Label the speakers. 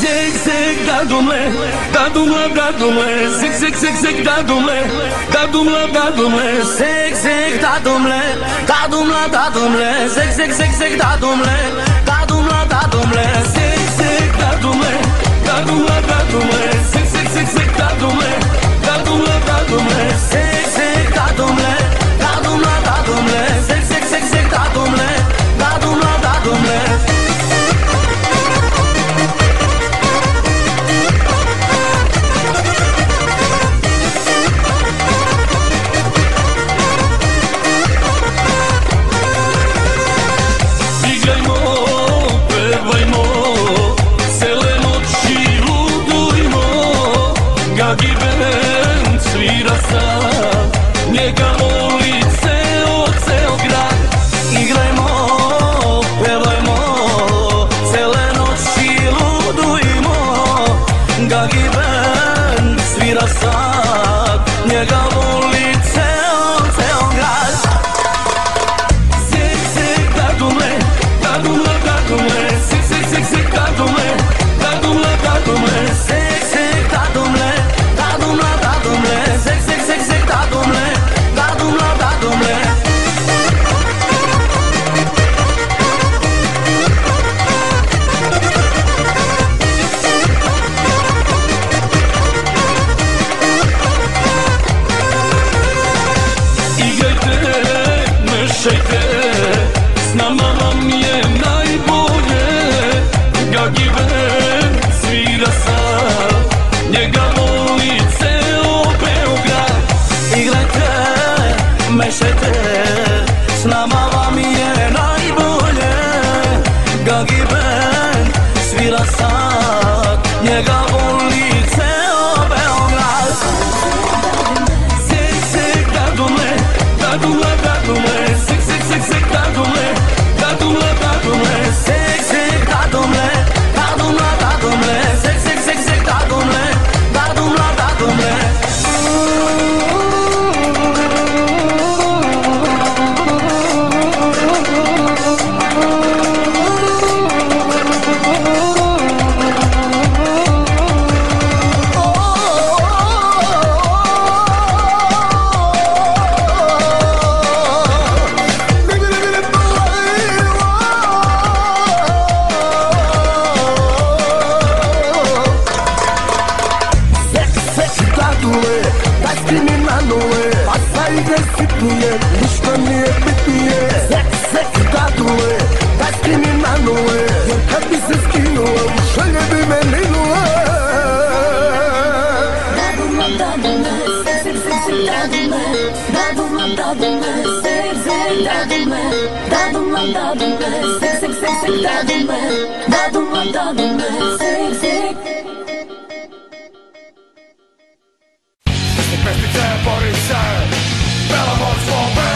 Speaker 1: Zig, zig, da dumle, da dumle, da dumle, zig, zig, zig, zig, da dumle, da dumle, da dumle, zig, zig, da dumle, da dumle, da dumle, zig, zig, zig, zig, da dumle, da dumle, da dumle, zig, zig, da dumle, da dumle, da dumle, zig, zig, zig, zig, da dumle, da dumle, da dumle, zig, zig, da dumle, da dumle, da dumle, zig, zig, zig, zig, da dumle, da dumle, da dumle. Njega voli ceo grad. Igrajmo, pevajmo, cele noći ludujmo. Gagi band svira sad, njega voli ceo grad. Zig, zig, da dumle, da dumle, da dumle, zig, zig, zig, zig, da dumle, da dumle, da dumle, zig, zig, da dumle, da dumle, da dumle, zig, zig, zig, zig, da dumle. S nama vam je najbolje. Gagi band svira sad, njega voli ceo Beograd. Igrajte, mešajte, s nama vam je najbolje. Gagi band svira sad, njega voli ceo Beograd. Zig, zig, da dumle, da dumle, da dumle, zig, zig, zig, zig, da dumle, da dumle, da dumle, zig, zig, da dumle, da dumle, da dumle, zig, zig, zig, zig, da dumle, da dumle, da dumle.
Speaker 2: Ništa nije bitnije. Sek, sek, dadule, daj kriminaluje. Jer kad bi se skinula, šalje bi me minule.
Speaker 3: Daduma, daduma, sek, sek, sek, sek, daduma. Daduma, daduma, sek, sek, daduma. Daduma, daduma, sek, sek, sek, sek, daduma. Daduma, daduma, sek, sek.
Speaker 4: Pesnice, Borice, Belamor, Slobe.